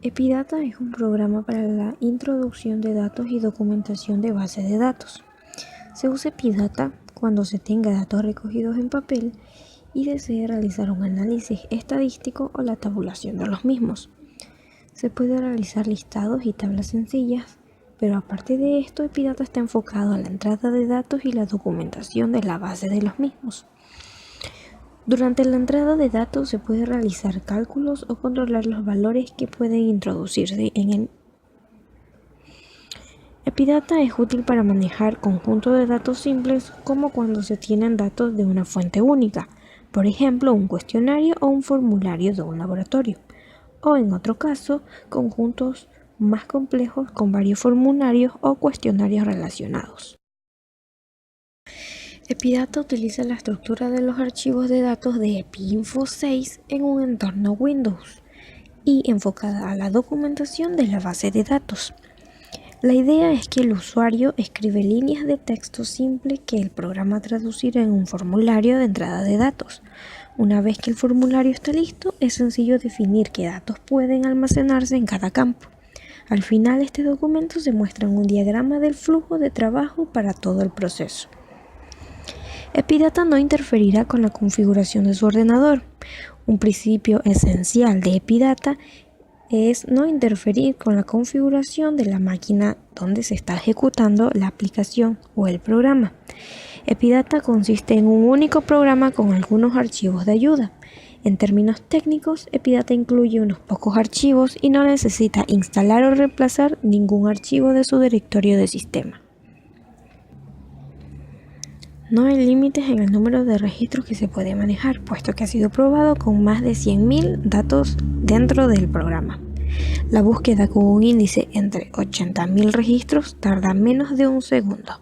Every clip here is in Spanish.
Epidata es un programa para la introducción de datos y documentación de bases de datos. Se usa Epidata cuando se tenga datos recogidos en papel y desee realizar un análisis estadístico o la tabulación de los mismos. Se puede realizar listados y tablas sencillas, pero aparte de esto, Epidata está enfocado a la entrada de datos y la documentación de la base de los mismos. Durante la entrada de datos se puede realizar cálculos o controlar los valores que pueden introducirse en él. Epidata es útil para manejar conjuntos de datos simples como cuando se tienen datos de una fuente única, por ejemplo un cuestionario o un formulario de un laboratorio, o en otro caso conjuntos más complejos con varios formularios o cuestionarios relacionados. Epidata utiliza la estructura de los archivos de datos de EpiInfo 6 en un entorno Windows y enfocada a la documentación de la base de datos. La idea es que el usuario escribe líneas de texto simple que el programa traducirá en un formulario de entrada de datos. Una vez que el formulario está listo, es sencillo definir qué datos pueden almacenarse en cada campo. Al final, este documento se muestra en un diagrama del flujo de trabajo para todo el proceso. Epidata no interferirá con la configuración de su ordenador. Un principio esencial de Epidata es no interferir con la configuración de la máquina donde se está ejecutando la aplicación o el programa. Epidata consiste en un único programa con algunos archivos de ayuda. En términos técnicos, Epidata incluye unos pocos archivos y no necesita instalar o reemplazar ningún archivo de su directorio de sistema. No hay límites en el número de registros que se puede manejar, puesto que ha sido probado con más de 100.000 datos dentro del programa. La búsqueda con un índice entre 80.000 registros tarda menos de un segundo.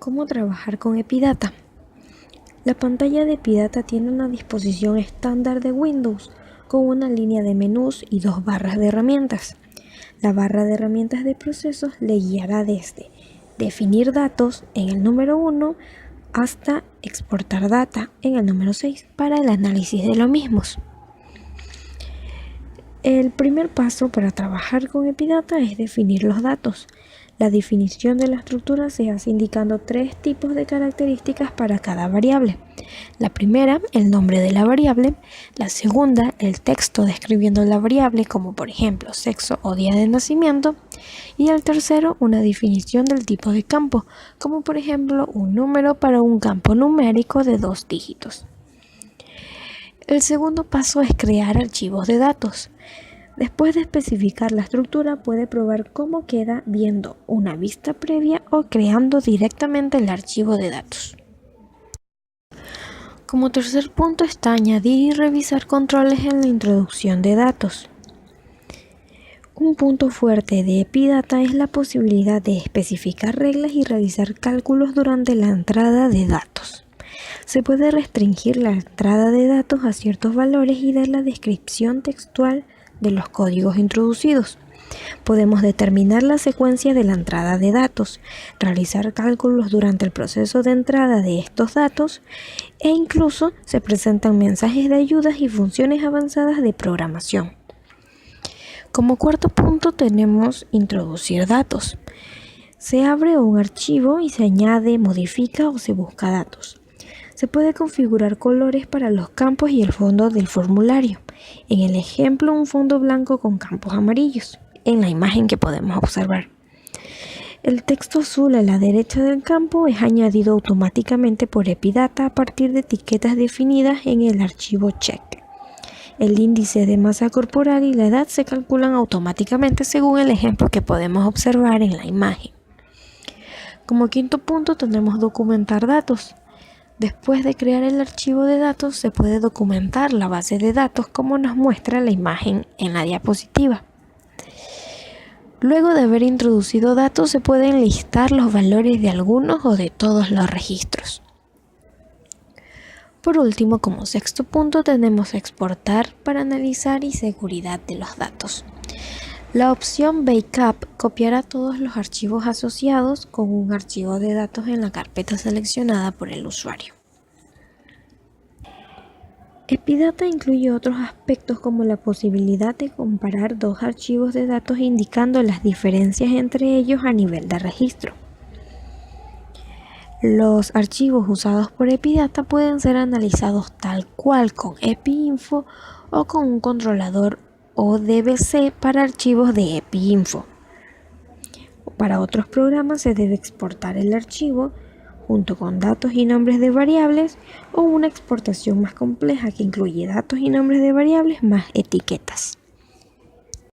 ¿Cómo trabajar con Epidata? La pantalla de Epidata tiene una disposición estándar de Windows, con una línea de menús y 2 barras de herramientas. La barra de herramientas de procesos le guiará desde definir datos en el número 1 hasta exportar data en el número 6 para el análisis de los mismos. El primer paso para trabajar con Epidata es definir los datos. La definición de la estructura se hace indicando 3 tipos de características para cada variable. La primera, el nombre de la variable. La segunda, el texto describiendo la variable, como por ejemplo sexo o día de nacimiento. Y el tercero, una definición del tipo de campo, como por ejemplo un número para un campo numérico de 2 dígitos. El segundo paso es crear archivos de datos. Después de especificar la estructura, puede probar cómo queda viendo una vista previa o creando directamente el archivo de datos. Como tercer punto está añadir y revisar controles en la introducción de datos. Un punto fuerte de Epidata es la posibilidad de especificar reglas y realizar cálculos durante la entrada de datos. Se puede restringir la entrada de datos a ciertos valores y dar la descripción textual de los códigos introducidos. Podemos determinar la secuencia de la entrada de datos, realizar cálculos durante el proceso de entrada de estos datos e incluso se presentan mensajes de ayudas y funciones avanzadas de programación. Como cuarto punto tenemos introducir datos. Se abre un archivo y se añade, modifica o se busca datos. Se puede configurar colores para los campos y el fondo del formulario. En el ejemplo, un fondo blanco con campos amarillos, en la imagen que podemos observar. El texto azul a la derecha del campo es añadido automáticamente por Epidata a partir de etiquetas definidas en el archivo check. El índice de masa corporal y la edad se calculan automáticamente según el ejemplo que podemos observar en la imagen. Como quinto punto tenemos documentar datos. Después de crear el archivo de datos, se puede documentar la base de datos como nos muestra la imagen en la diapositiva. Luego de haber introducido datos, se pueden listar los valores de algunos o de todos los registros. Por último, como sexto punto, tenemos exportar para analizar y seguridad de los datos. La opción Backup copiará todos los archivos asociados con un archivo de datos en la carpeta seleccionada por el usuario. Epidata incluye otros aspectos como la posibilidad de comparar dos archivos de datos indicando las diferencias entre ellos a nivel de registro. Los archivos usados por Epidata pueden ser analizados tal cual con EpiInfo o con un controlador ODBC para archivos de EpiInfo. Para otros programas se debe exportar el archivo junto con datos y nombres de variables o una exportación más compleja que incluye datos y nombres de variables más etiquetas.